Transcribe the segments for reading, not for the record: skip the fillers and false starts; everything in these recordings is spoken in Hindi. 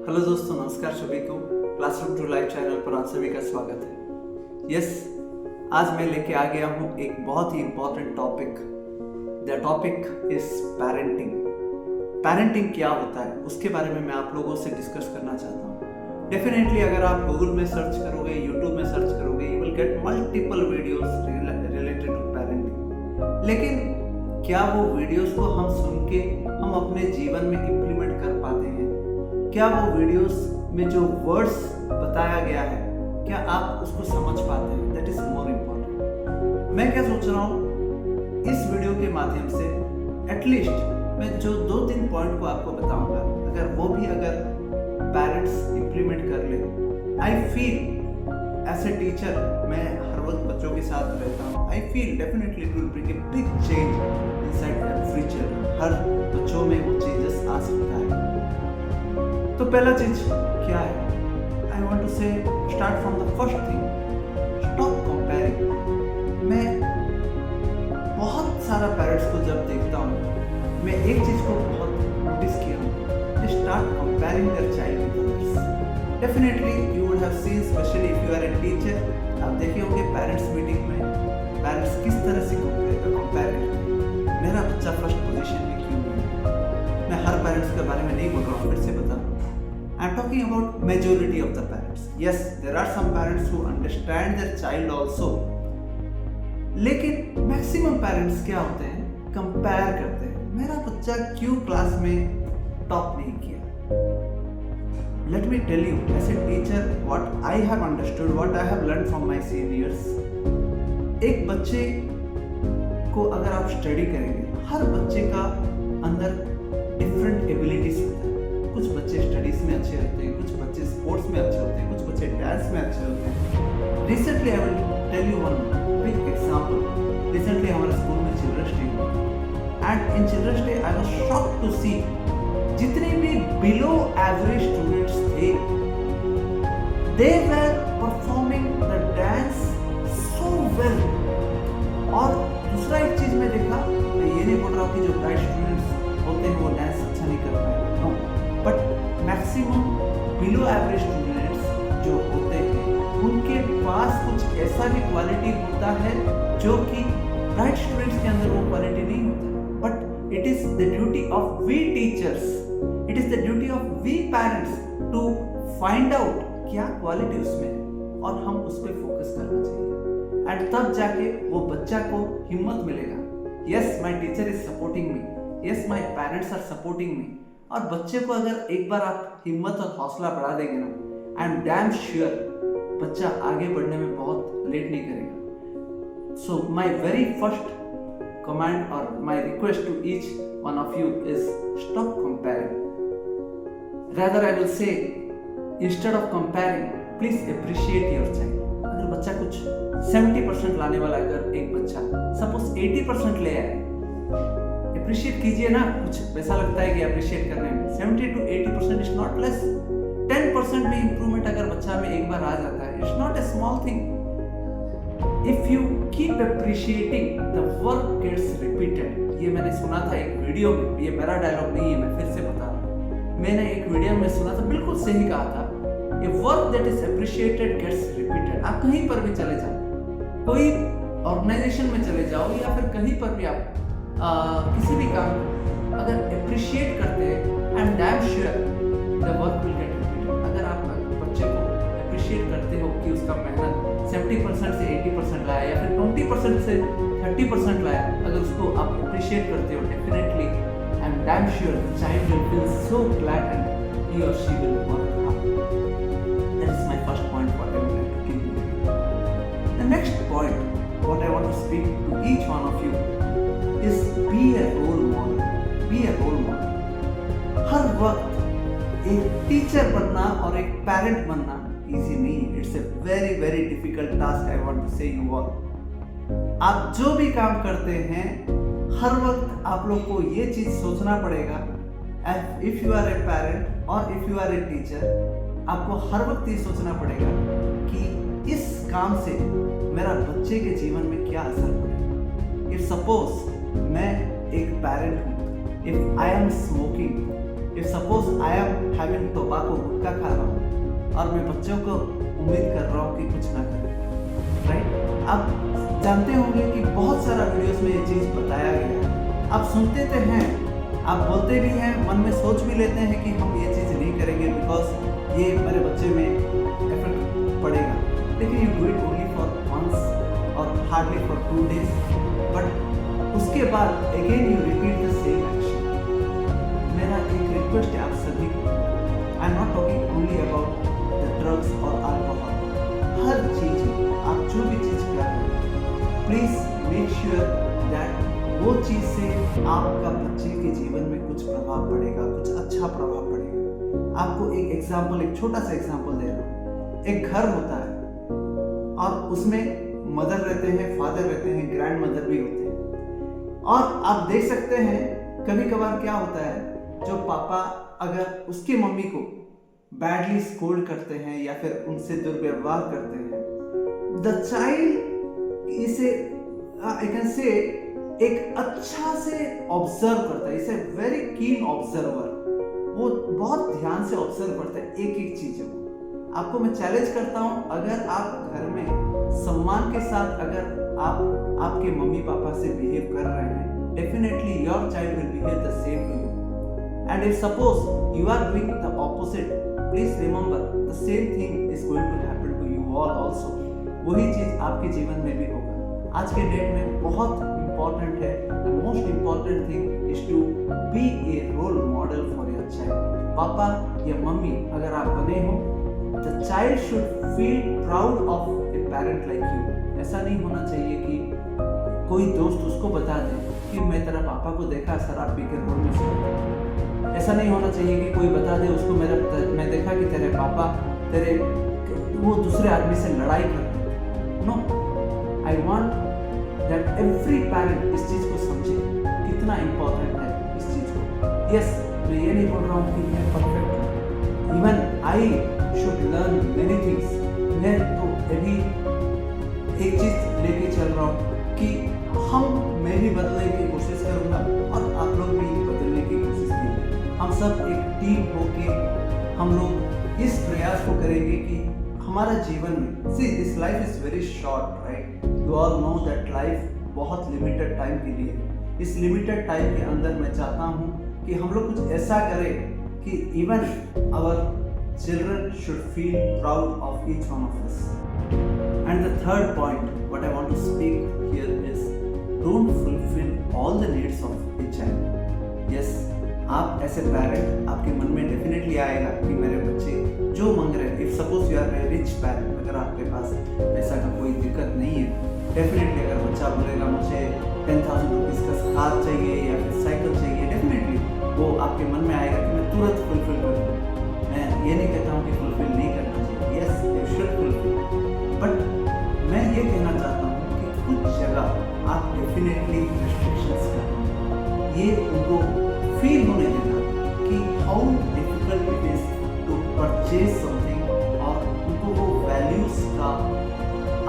हेलो दोस्तों, नमस्कार सभी को। क्लासरूम टू लाइव चैनल पर आप सभी का स्वागत है। आज मैं लेके आ गया हूँ एक बहुत ही important topic. The topic is parenting. Parenting क्या होता है उसके बारे में मैं आप लोगों से डिस्कस करना चाहता हूँ। डेफिनेटली अगर आप गूगल में सर्च करोगे, यूट्यूब में सर्च करोगे, you will get multiple videos related to parenting. लेकिन क्या वो वीडियोस को हम सुन के हम अपने जीवन में इम्प्लीमेंट कर पाते हैं? क्या वो वीडियोस में जो वर्ड्स बताया गया है, क्या आप उसको समझ पाते हैं? That is more important. मैं क्या सोच रहा हूँ, इस वीडियो के माध्यम से एटलीस्ट मैं जो 2-3 पॉइंट को आपको बताऊंगा, अगर वो भी पेरेंट्स इम्प्लीमेंट कर ले, I feel as a teacher, मैं हर वक्त बच्चों के साथ रहता हूँ, I feel definitely it will bring a big change inside every children. हर बच्चों में वो चेंजेस आ सकता है। तो पहला चीज क्या है? आई वॉन्ट टू से start from the first thing, stop comparing. मैं बहुत सारा पेरेंट्स को जब देखता हूँ, मैं एक चीज को बहुत नोटिस किया हूँ, they start comparing their child with others. Definitely you would have seen, specially if you are a teacher, आप देखे होंगे पेरेंट्स मीटिंग में पेरेंट्स किस तरह से कंपेयर करते हैं। मेरा बच्चा फर्स्ट पोजीशन में क्यों है? मैं हर पेरेंट्स के बारे में नहीं बोल रहा हूँ, फिर से बता रहा हूँ। I'm talking about majority of the parents. Yes, there are some parents who understand their child also. लेकिन मैक्सिमम पेरेंट्स क्या होते हैं? कंपेयर करते हैं, मेरा बच्चा क्यों क्लास में टॉप नहीं किया? Let me tell you, as a teacher, what I have understood, what I have learned from my seniors. एक बच्चे को अगर आप स्टडी करेंगे, हर बच्चे का अंदर डिफरेंट एबिलिटीज होता है। कुछ बच्चे स्टडीज में अच्छे होते हैं, कुछ बच्चे स्पोर्ट्स में अच्छे होते हैं, कुछ बच्चे डांस में अच्छे होते हैं। Recently I will tell you one big example. Recently हमारे स्कूल में चिल्ड्रंस डे हुआ, and in children's day I was shocked to see जितने भी बिलो एवरेज स्टूडेंट्स थे, they were performing the dance so well. और दूसरा एक चीज मैं देखा, मैं ये नहीं बोल रहा हूँ कि जो ब्राइट स्टूडेंट्स होते हैं वो डांस अच्छा नहीं कर पाए, no, but maximum below average students जो होते हैं उनके पास कुछ ऐसा भी क्वालिटी होता है जो कि ब्राइट स्टूडेंट्स के अंदर वो क्वालिटी नहीं होता। But it is the duty of we teachers, it is the duty of we parents to find out क्या क्वालिटी उसमें है और हम उस पर फोकस करना चाहिए, एंड तब जाके वो बच्चा को हिम्मत मिलेगा। Yes, my teacher is supporting me, yes my parents are supporting me. और बच्चे को अगर एक बार आप हिम्मत और हौसला बढ़ा देंगे ना, आई एम डैम श्योर बच्चा आगे बढ़ने में बहुत लेट नहीं करेगा। So my very first command और my request to each one of you is stop comparing. Rather I will say, instead of comparing, please appreciate your child. अगर बच्चा कुछ 70% लाने वाला, अगर एक बच्चा सपोज 80% ले आए, अप्रिशिएट कीजिए ना। कुछ पैसा लगता है कि अप्रिशिएट करने में 70 to 80% इज नॉट लेस। 10% भी इंप्रूवमेंट अगर बच्चा में एक बार आ जाता है, it's not a small thing. If you keep appreciating, the work gets repeated. ये मैंने सुना था एक वीडियो में, ये मेरा डायलॉग नहीं है, मैं फिर से बता रहा हूँ। मैंने एक वीडियो में सुना था, बिल्कुल सही कहा था, a work that is appreciated gets repeated. आप कहीं पर भी चले जाओ, कोई ऑर्गेनाइजेशन में चले जाओ या फिर कहीं पर भी आप किसी भी काम अगर अप्रिशिएट करते हैं, आई am damn sure the work will get repeated. अगर आप बच्चे को अप्रिशिएट करते हो कि उसका मेहनत 70% से 80% लाया या फिर 20% से 30% लाया, अगर उसको आप अप्रिशिएट करते हो, definitely I am damn sure the child will feel so glad and he और she will work hard. That is my first point what I would like to give you. The next point what I want to speak to each one of you is be a role model, be a role model। हर वक्त एक टीचर बनना और एक पेरेंट बनना इजी नहीं है, it's a very very difficult task. I want to say you all, आप जो भी काम करते हैं हर वक्त आप लोग को ये चीज सोचना पड़ेगा, if you are a parent और if you are a teacher, आपको हर वक्त ये सोचना पड़ेगा कि इस काम से मेरा बच्चे के जीवन में क्या असर पड़ेगा। इफ सपोज मैं एक पेरेंट हूँ, if I am smoking, if suppose I am having tobacco, gutkha खा रहा हूँ और मैं बच्चों को उम्मीद कर रहा हूँ कि कुछ ना करें, राइट? आप जानते होंगे कि बहुत सारा वीडियोस में ये चीज़ बताया गया है। आप सुनते तो हैं, आप बोलते भी हैं, मन में सोच भी लेते हैं कि हम ये चीज़ नहीं करेंगे बिकॉज ये मेरे बच्चे में इफेक्ट पड़ेगा, लेकिन you do it only for once और हार्डली फॉर 2 days, बट उसके बाद again you repeat the same action. मेरा एक रिक्वेस्ट है आप सभी को, I am not talking only about the drugs और अल्कोहल, हर चीज़ आप जो भी चीज़ कर रहे हैं, प्लीज़ मेक श्योर दैट वो चीज़ से आपका बच्चे के जीवन में कुछ प्रभाव पड़ेगा, कुछ अच्छा प्रभाव पड़ेगा। आपको एक एग्जाम्पल, एक छोटा सा एग्जाम्पल दे रहा हूँ। एक घर होता है और उसमें मदर रहते हैं, फादर रहते हैं, ग्रैंड मदर भी होते हैं, और आप देख सकते हैं कभी कभार क्या होता है, जो पापा अगर उसके मम्मी को बैडली स्कोल्ड करते हैं या फिर उनसे दुर्व्यवहार करते हैं, द चाइल्ड इसे आई कैन से एक अच्छा से ऑब्जर्व करता है, इसे वेरी कीन ऑब्जर्वर, वो बहुत ध्यान से ऑब्जर्व करता है एक एक चीजों को। आपको मैं चैलेंज करता हूं, अगर आप घर में सम्मान के साथ अगर आप आपके मम्मी पापा से बिहेव कर रहे हैं, definitely your child will behave the same to you. And if suppose you are doing the opposite, please remember the same thing is going to happen to you all also. वही चीज आपके जीवन में भी होगा। आज के डेट में बहुत इंपॉर्टेंट है, the most important thing is to be a role model for your child. पापा या मम्मी अगर आप बने हो, the child should feel proud of a parent like you. ऐसा नहीं होना चाहिए कि कोई दोस्त उसको बता दे कि मैं तेरा पापा को देखा शराब पी के रोड में सो। ऐसा नहीं होना चाहिए कि कोई बता दे उसको मैं देखा कि तेरे पापा वो दूसरे आदमी से लड़ाई कर रहे। No, I want that every parent इस चीज को समझे कितना इंपॉर्टेंट है इस चीज को। यस, मैं ये नहीं बोल रहा हूँ कि मैं परफेक्ट हूँ, even I should learn many things. मैं तो अभी एक चीज लेके चल रहा हूँ कि मैं भी बदलने की कोशिश करूँगा और आप लोग भी बदलने की कोशिश करेंगे। हम सब एक टीम होके हम लोग इस प्रयास को करेंगे कि हमारा जीवन में, see this life is very short, right? You all know that life बहुत लिमिटेड टाइम के लिए है। इस लिमिटेड टाइम के अंदर मैं चाहता हूँ कि हम लोग कुछ ऐसा करें कि even our children should feel proud of each one of us. And the third point what I want to speak here is don't fulfill all the needs of a child. Yes, आप ऐसे पेरेंट, आपके मन में डेफिनेटली आएगा कि मेरे बच्चे जो मांग रहे हैं, if suppose you are a rich parent, अगर आपके पास पैसा का कोई दिक्कत नहीं है, डेफिनेटली अगर बच्चा बोलेगा मुझे 10,000 रुपीज़ का कार चाहिए या फिर साइकिल चाहिए, डेफिनेटली वो आपके मन में आएगा कि मैं तुरंत फुलफिल करूँ। मैं ये नहीं कहता हूँ कि फुलफिल नहीं करना चाहिए, yes you should fulfil, but मैं ये कहना चाहता हूँ कि कुछ जगह आप डेफिनेटली रिस्ट्रिक्शंस करना, ये उनको फील होने देना कि how difficult it is to purchase something, और उनको वो वैल्यूज का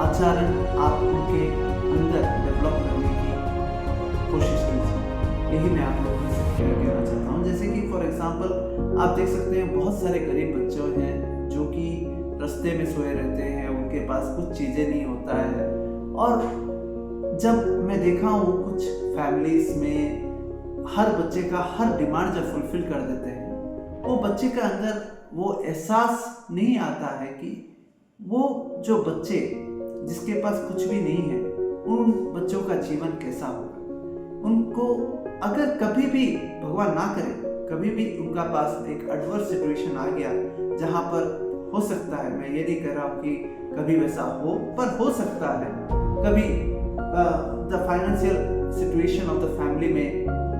आचरण आप उनके अंदर डेवलप करने की कोशिश कीजिए। यही मैं आप लोगों से कहना चाहता हूँ। जैसे कि फॉर एग्जांपल आप देख सकते हैं बहुत सारे गरीब बच्चे हैं जो कि रास्ते में सोए रहते हैं, उनके पास कुछ चीज़ें नहीं होता है, और जब मैं देखा हूँ कुछ फैमिलीज में हर बच्चे का हर डिमांड जब फुलफिल कर देते हैं, वो बच्चे के अंदर वो एहसास नहीं आता है कि वो जो बच्चे जिसके पास कुछ भी नहीं है, उन बच्चों का जीवन कैसा होगा। उनको अगर कभी भी भगवान ना करे, कभी भी उनका पास एक एडवर्स सिचुएशन आ गया जहाँ पर हो सकता है, मैं ये नहीं कह रहा हूँ कि कभी वैसा हो, पर हो सकता है कभी the financial situation of the family में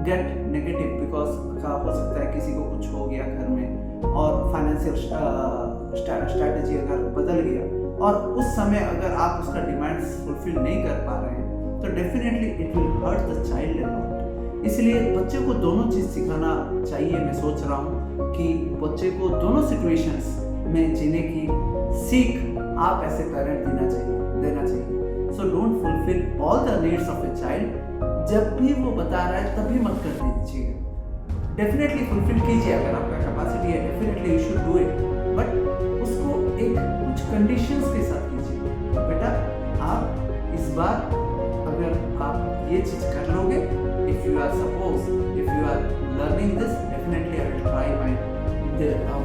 गेट नेगेटिव बिकॉज हो सकता है किसी को कुछ हो गया घर में और फाइनेंशियल स्ट्रैटेजी अगर बदल गया, और उस समय अगर आप उसका डिमांड्स फुलफिल नहीं कर पा रहे हैं, तो definitely it will hurt the child a lot. इसलिए बच्चे को दोनों चीज़ सिखाना चाहिए। मैं सोच रहा हूँ कि बच्चे को दोनों सिचुएशंस में जीने की सीख आप ऐसे पेरेंट देना चाहिए। So don't fulfil all the needs of a child. जब भी वो बता रहा है तभी मत कर दीजिएगा। डेफिनेटली फुलफिल कीजिए, अगर आपका कैपेसिटी है definitely you should do it, but उसको एक कुछ कंडीशंस के साथ कीजिए। बेटा आप इस बार अगर आप ये चीज कर लोगे, if you are suppose if you are learning this, definitely I will try my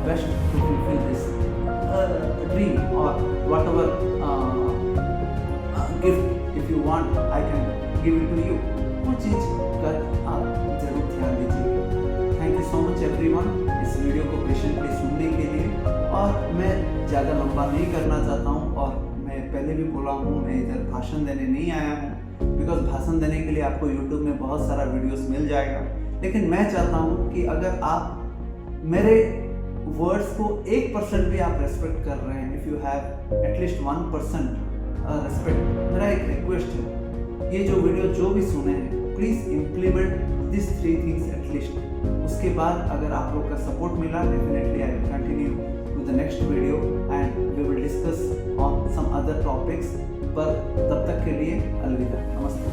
best to fulfil this dream और whatever gift if you want I can give it to you. वो चीज कर आप जरूर ध्यान दीजिए। Thank you so much everyone इस वीडियो को पेशेंटली सुनने के लिए। और मैं ज़्यादा लंबा नहीं करना चाहता हूँ, और मैं पहले भी बोला हूँ मैं इधर भाषण देने नहीं आया हूँ, बिकॉज भाषण देने के लिए आपको यूट्यूब में बहुत सारा वीडियोस मिल जाएगा। लेकिन मैं चाहता हूँ कि अगर आप मेरे वर्ड्स को 1% भी आप रेस्पेक्ट कर रहे हैं, if you have at least 1% respect, मेरा एक रिक्वेस्ट है, ये जो वीडियो जो भी सुने हैं please implement this 3 things at least. उसके बाद अगर आप लोग का सपोर्ट मिला, definitely I will continue to the next video and we will discuss on some other topics. पर तब तक के लिए अलविदा, नमस्ते।